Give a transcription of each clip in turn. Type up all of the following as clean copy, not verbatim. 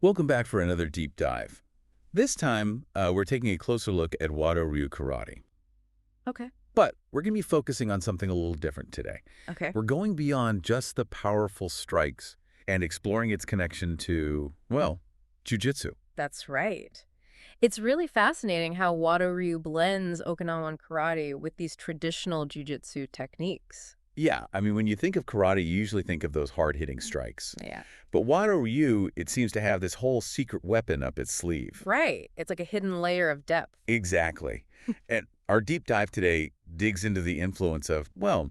Welcome back for another deep dive. This time, we're taking a closer look at Wado-Ryu Karate. Okay. But we're going to be focusing on something a little different today. Okay. We're going beyond just the powerful strikes and exploring its connection to, well, jujitsu. That's right. It's really fascinating how Wado-Ryu blends Okinawan karate with these traditional jujitsu techniques. Yeah, I mean, when you think of karate, you usually think of those hard-hitting strikes. Yeah. But Wado-Ryu, it seems to have this whole secret weapon up its sleeve. Right. It's like a hidden layer of depth. Exactly. And our deep dive today digs into the influence of, well,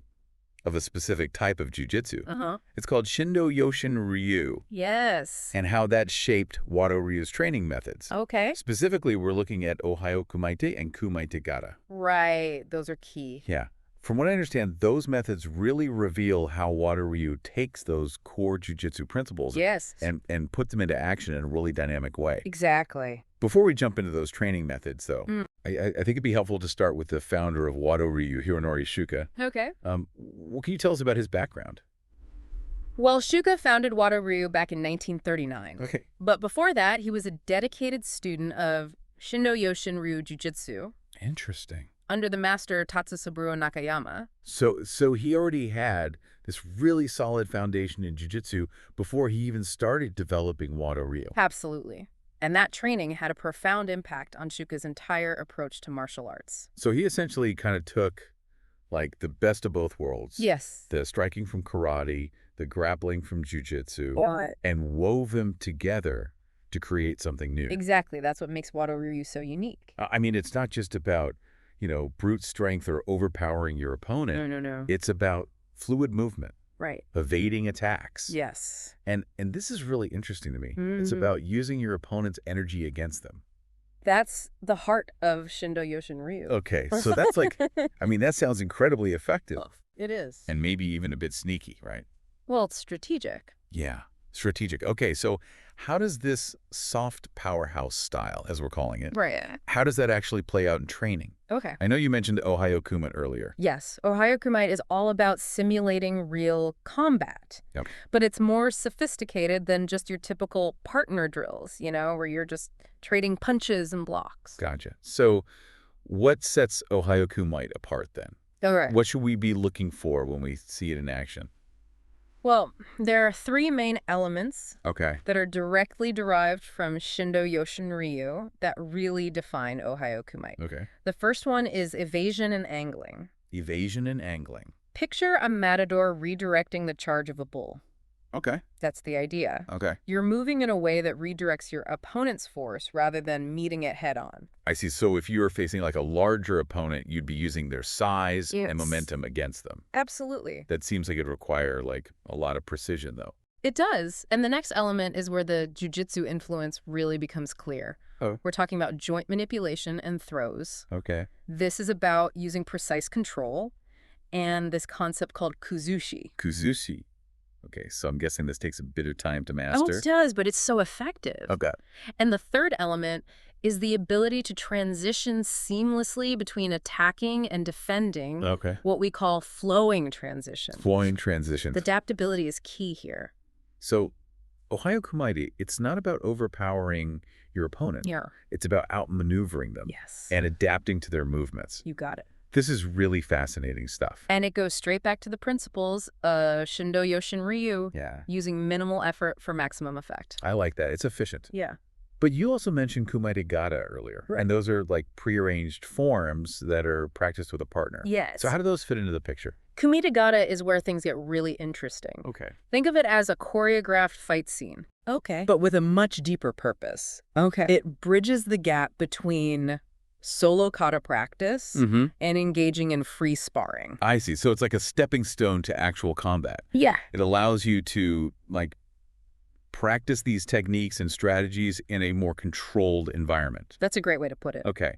of a specific type of jujitsu. Uh-huh. It's called Shindo Yoshin Ryu, Yes. and how that shaped Wado-Ryu's training methods. Okay. Specifically, we're looking at Ohyo Kumite and Kumite Gata. Right. Those are key. Yeah. From what I understand, those methods really reveal how Wado-Ryu takes those core jujitsu principles Yes. and put them into action in a really dynamic way. Exactly. Before we jump into those training methods, though, I think it'd be helpful to start with the founder of Wado-Ryu, Hironori Ōtsuka. Okay. What can you tell us about his background? Well, Shuka founded Wado-Ryu back in 1939. Okay. But before that, he was a dedicated student of Shindo Yoshin Ryu Jujutsu Interesting. under the master Tatsusaburo Nakayama. So he already had this really solid foundation in jiu-jitsu before he even started developing Wado-Ryu. Absolutely. And that training had a profound impact on Shuka's entire approach to martial arts. So he essentially kind of took, like, the best of both worlds. Yes. The striking from karate, the grappling from jiu-jitsu, Right. and wove them together to create something new. Exactly. That's what makes Wado-Ryu so unique. I mean, it's not just about, brute strength or overpowering your opponent. No. It's about fluid movement, Right. evading attacks. Yes. And this is really interesting to me. It's about using your opponent's energy against them. That's the heart of Shindo Yoshin Ryu. Okay, so that's like, I mean, that sounds incredibly effective. It is. And maybe even a bit sneaky, right? Well, it's strategic. Yeah, strategic. Okay, so how does this soft powerhouse style, as we're calling it, Right. how does that actually play out in training? Okay. I know you mentioned Ohyo Kumite earlier. Yes, Ohyo Kumite is all about simulating real combat. Yep. But it's more sophisticated than just your typical partner drills, where you're just trading punches and blocks. Gotcha. So what sets Ohyo Kumite apart then? All right. What should we be looking for when we see it in action? Well, there are three main elements Okay. that are directly derived from Shindo Yoshin Ryu that really define Ohyo Kumite. Okay. The first one is evasion and angling. Evasion and angling. Picture a matador redirecting the charge of a bull. Okay. That's the idea. Okay. You're moving in a way that redirects your opponent's force rather than meeting it head-on. I see. So if you were facing like a larger opponent, you'd be using their size Yes. and momentum against them. Absolutely. That seems like it'd require like a lot of precision, though. It does. And the next element is where the jujitsu influence really becomes clear. Oh. We're talking about joint manipulation and throws. Okay. This is about using precise control and this concept called kuzushi. Kuzushi. Okay, so I'm guessing this takes a bit of time to Oh, master. it does, but it's so effective. Okay. And the third element is the ability to transition seamlessly between attacking and defending, Okay. what we call flowing transition. Flowing transitions. The adaptability is key here. So Ohyo Kumite, it's not about overpowering your opponent. Yeah. It's about outmaneuvering them Yes. and adapting to their movements. You got it. This is really fascinating stuff. And it goes straight back to the principles of Shindo Yoshin Ryu, Yeah, using minimal effort for maximum effect. I like that. It's efficient. Yeah. But you also mentioned Kumite Gata earlier. Right. And those are like prearranged forms that are practiced with a partner. Yes. So how do those fit into the picture? Kumite Gata is where things get really interesting. Okay. Think of it as a choreographed fight scene. Okay. But with a much deeper purpose. Okay. It bridges the gap between solo kata practice and engaging in free sparring. I see. So it's like a stepping stone to actual combat. Yeah. It allows you to like practice these techniques and strategies in a more controlled environment. That's a great way to put it. Okay.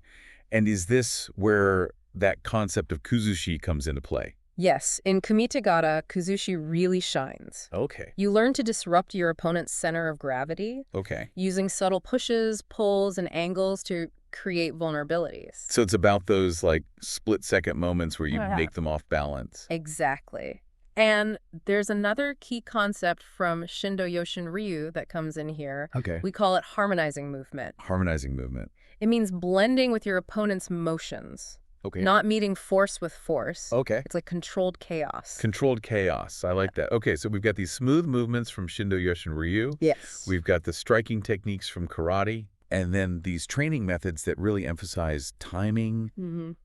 And is this where that concept of kuzushi comes into play? Yes, in Kumite Gata, kuzushi really shines. Okay. You learn to disrupt your opponent's center of gravity Okay. using subtle pushes, pulls, and angles to create vulnerabilities. So it's about those like split-second moments where you make them off balance. Exactly. And there's another key concept from Shindo Yoshin Ryu that comes in here. Okay. We call it harmonizing movement. Harmonizing movement. It means blending with your opponent's motions. Okay. Not meeting force with force. Okay. It's like controlled chaos. Controlled chaos. I like that. Okay, so we've got these smooth movements from Shindo Yoshin Ryu. Yes. We've got the striking techniques from karate. And then these training methods that really emphasize timing,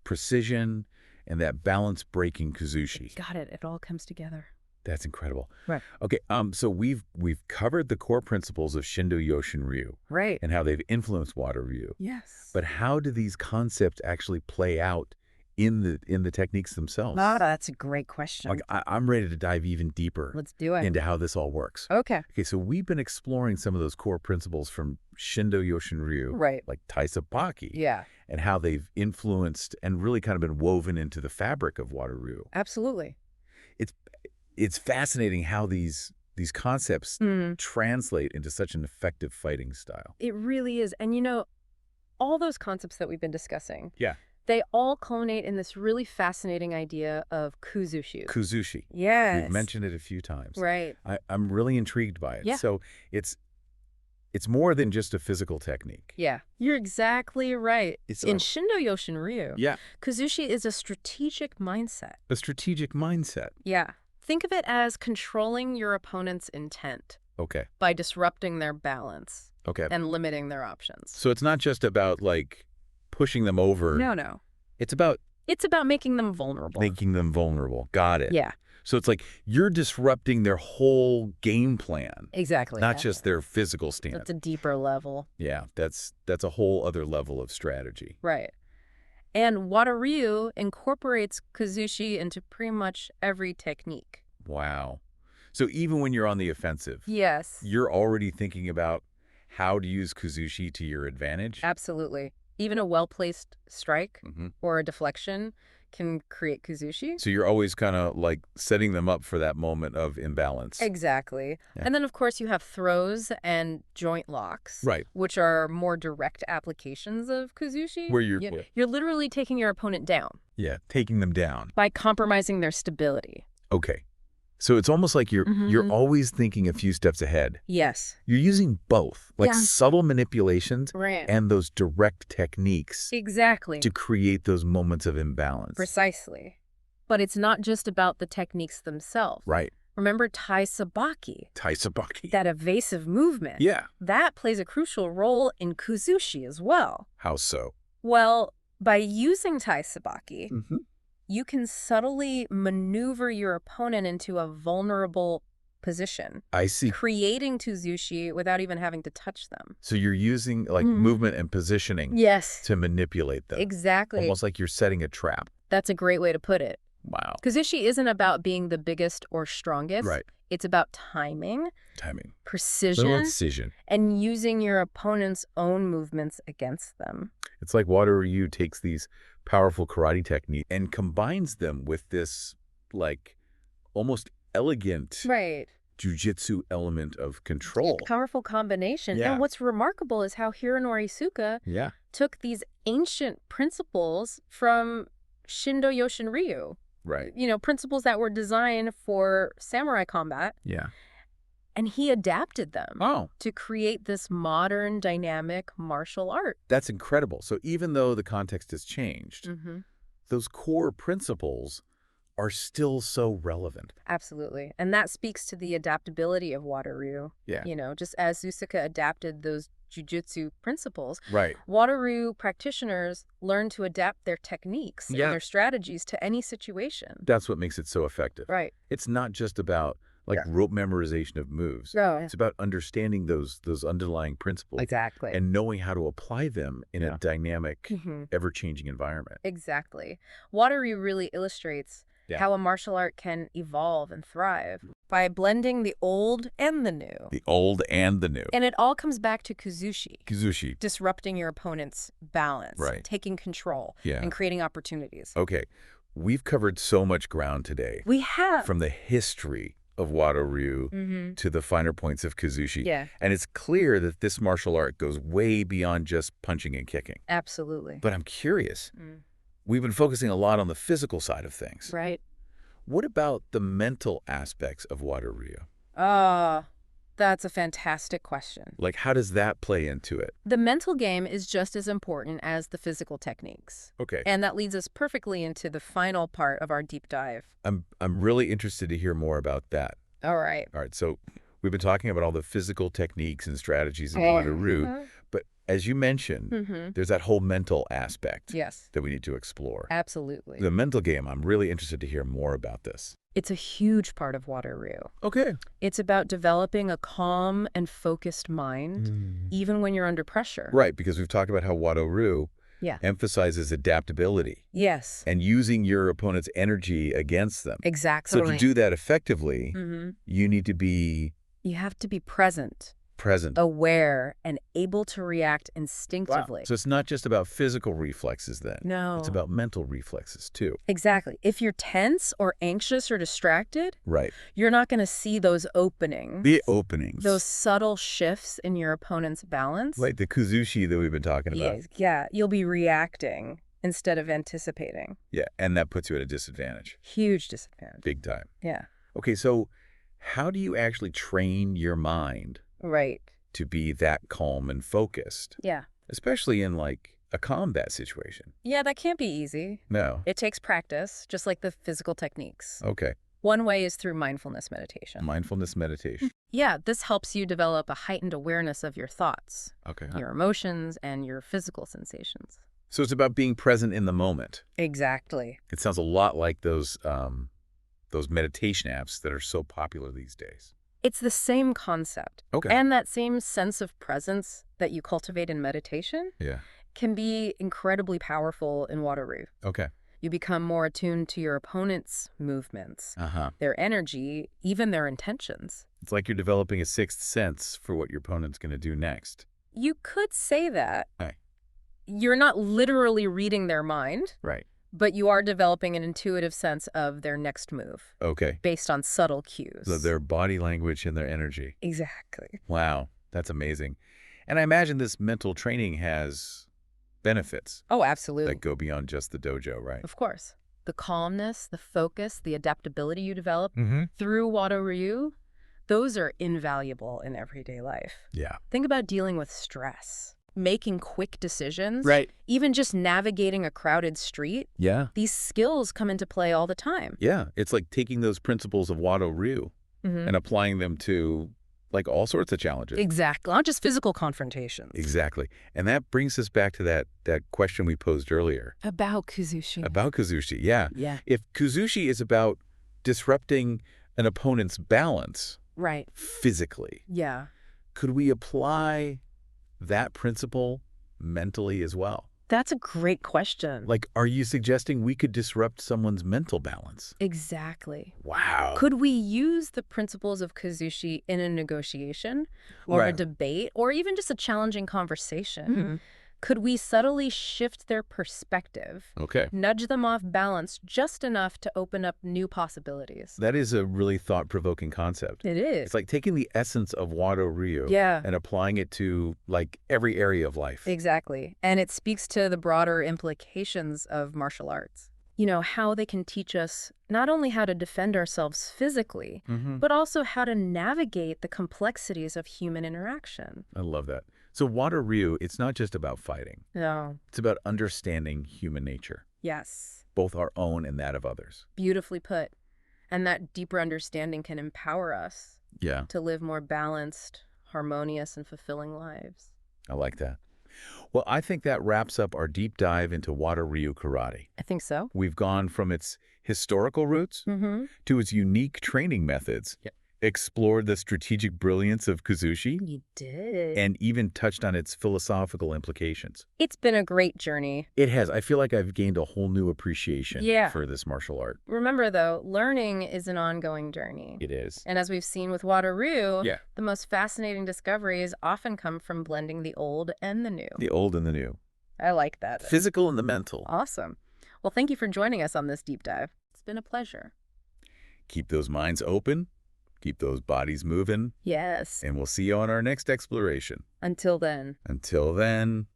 precision, and that balance breaking kuzushi. Got it. It all comes together. That's incredible. Right. Okay, so we've covered the core principles of Shindo Yoshin Ryu. Right. And how they've influenced Wado-Ryu. Yes. But how do these concepts actually play out in the techniques themselves? Ah, that's a great question. Like, I'm ready to dive even deeper Let's do it. into how this all works. Okay. Okay, so we've been exploring some of those core principles from Shindo Yoshin Ryu, Right. like tai sabaki, Yeah. and how they've influenced and really kind of been woven into the fabric of Wado-Ryu. Absolutely. It's fascinating how these concepts translate into such an effective fighting style. It really is. And you know, all those concepts that we've been discussing, Yeah. they all culminate in this really fascinating idea of kuzushi. Kuzushi. Yes. We've mentioned it a few times. Right. I'm really intrigued by it. Yeah. So it's more than just a physical technique. Yeah. You're exactly right. It's In Shindo Yoshin Ryu, Yeah. kuzushi is a strategic mindset. A strategic mindset. Yeah. Think of it as controlling your opponent's intent Okay. by disrupting their balance Okay. and limiting their options. So it's not just about, like, pushing them over. No. It's about It's about making them vulnerable. making them vulnerable. Got it. Yeah. So it's like you're disrupting their whole game plan, Exactly. not just their physical stance. That's a deeper level. Yeah, that's a whole other level of strategy. Right. And Wado-Ryu incorporates kuzushi into pretty much every technique. Wow. So even when you're on the offensive, Yes. you're already thinking about how to use kuzushi to your advantage? Absolutely. Even a well-placed strike Mhm. or a deflection can create kuzushi. So you're always kind of like setting them up for that moment of imbalance. Exactly. Yeah. And then, of course, you have throws and joint locks, Right. which are more direct applications of kuzushi. Where you're You're literally taking your opponent down yeah, taking them down. by compromising their stability. Okay. So it's almost like you're always thinking a few steps ahead. Yes. You're using both, like Yeah. subtle manipulations Right. and those direct techniques Exactly. to create those moments of imbalance. Precisely. But it's not just about the techniques themselves. Right. Remember tai sabaki, Tai sabaki. that evasive movement? Yeah. That plays a crucial role in kuzushi as well. How so? Well, by using tai sabaki, Mm-hmm. you can subtly maneuver your opponent into a vulnerable position, I see. creating kuzushi without even having to touch them. So you're using like movement and positioning Yes. to manipulate them. Exactly. Almost like you're setting a trap. That's a great way to put it. Wow. Kuzushi isn't about being the biggest or strongest. Right. It's about timing, Timing. precision, Little incision. and using your opponent's own movements against them. It's like Wado-Ryu takes these powerful karate techniques and combines them with this like almost elegant Right. jujitsu element of control. Powerful combination. Yeah. And what's remarkable is how Hironori Ōtsuka Yeah. took these ancient principles from Shindo Yoshin Ryu. Right. You know, principles that were designed for samurai combat, Yeah. and he adapted them Oh, to create this modern, dynamic martial art. that's incredible. So even though the context has changed, those core principles are still so relevant. Absolutely. And that speaks to the adaptability of Wado-Ryu. Yeah. You know, just as Ōtsuka adapted those jujutsu principles, Right. Wado-Ryu practitioners learn to adapt their techniques Yeah. and their strategies to any situation. That's what makes it so effective. Right. It's not just about like rote memorization of moves. No. It's about understanding those underlying principles Exactly. and knowing how to apply them in a dynamic, Mhm. ever-changing environment. Exactly. Wado-Ryu really illustrates how a martial art can evolve and thrive by blending the old and the new. The old and the new. And it all comes back to kuzushi, Kuzushi. disrupting your opponent's balance, Right. taking control, Yeah. and creating opportunities. Okay. We've covered so much ground today. We have. From the history of Wado-Ryu to the finer points of kuzushi. Yeah. And it's clear that this martial art goes way beyond just punching and kicking. Absolutely. But I'm curious. We've been focusing a lot on the physical side of things. Right. What about the mental aspects of Wado-Ryu? That's a fantastic question. Like, how does that play into it? The mental game is just as important as the physical techniques. Okay. And that leads us perfectly into the final part of our deep dive. I'm really interested to hear more about that. All right. All right, so we've been talking about all the physical techniques and strategies in Wado-Ryu, but as you mentioned, there's that whole mental aspect that we need to explore. Absolutely. The mental game, I'm really interested to hear more about this. It's a huge part of Wado-Ryu. Okay. It's about developing a calm and focused mind, even when you're under pressure. Right, because we've talked about how Wado-Ryu emphasizes adaptability. Yes. And using your opponent's energy against them. Exactly. So to do that effectively, you need to be... You have to be present. Present. Aware and able to react instinctively. Wow. So it's not just about physical reflexes then. No. It's about mental reflexes too. Exactly. If you're tense or anxious or distracted, you're not going to see those openings. The openings. Those subtle shifts in your opponent's balance. Like the kuzushi that we've been talking about. Yeah. You'll be reacting instead of anticipating. Yeah, and that puts you at a disadvantage. Huge disadvantage. Big time. Yeah. Okay, so how do you actually train your mind to be that calm and focused? Yeah. Especially in like a combat situation. Yeah, that can't be easy. No. It takes practice, just like the physical techniques. Okay. One way is through mindfulness meditation. Mindfulness meditation. Yeah, this helps you develop a heightened awareness of your thoughts, your emotions, and your physical sensations. So it's about being present in the moment. Exactly. It sounds a lot like those meditation apps that are so popular these days. It's the same concept. Okay. And that same sense of presence that you cultivate in meditation can be incredibly powerful in Wado-Ryu. Okay. You become more attuned to your opponent's movements, their energy, even their intentions. It's like you're developing a sixth sense for what your opponent's going to do next. You could say that. Right. You're not literally reading their mind. Right. But you are developing an intuitive sense of their next move. Okay. Based on subtle cues. So their body language and their energy. Exactly. Wow. That's amazing. And I imagine this mental training has benefits. Oh, absolutely. That go beyond just the dojo, right? Of course. The calmness, the focus, the adaptability you develop through Wado-Ryu, those are invaluable in everyday life. Yeah. Think about dealing with stress. Making quick decisions, even just navigating a crowded street. Yeah. These skills come into play all the time. Yeah. It's like taking those principles of Wado-Ryu and applying them to like all sorts of challenges. Exactly. Not just physical confrontations. Exactly. And that brings us back to that question we posed earlier. About kuzushi. About kuzushi, yeah. Yeah. If kuzushi is about disrupting an opponent's balance physically, could we apply that principle mentally as well? That's a great question. Like, are you suggesting we could disrupt someone's mental balance? Exactly. Wow. Could we use the principles of kuzushi in a negotiation or a debate or even just a challenging conversation? Could we subtly shift their perspective? Okay. Nudge them off balance just enough to open up new possibilities? That is a really thought-provoking concept. It is. It's like taking the essence of Wado-Ryu and applying it to like every area of life. Exactly. And it speaks to the broader implications of martial arts. You know, how they can teach us not only how to defend ourselves physically, but also how to navigate the complexities of human interaction. I love that. So Wado-Ryu, it's not just about fighting. No. It's about understanding human nature. Yes. Both our own and that of others. Beautifully put. And that deeper understanding can empower us to live more balanced, harmonious, and fulfilling lives. I like that. Well, I think that wraps up our deep dive into Wado-Ryu Karate. I think so. We've gone from its historical roots to its unique training methods. Explored the strategic brilliance of kuzushi. You did. And even touched on its philosophical implications. It's been a great journey. It has. I feel like I've gained a whole new appreciation for this martial art. Remember, though, learning is an ongoing journey. It is. And as we've seen with Wado-Ryu, the most fascinating discoveries often come from blending the old and the new. The old and the new. I like that. Physical and the mental. Awesome. Well, thank you for joining us on this deep dive. It's been a pleasure. Keep those minds open. Keep those bodies moving. Yes. And we'll see you on our next exploration. Until then. Until then.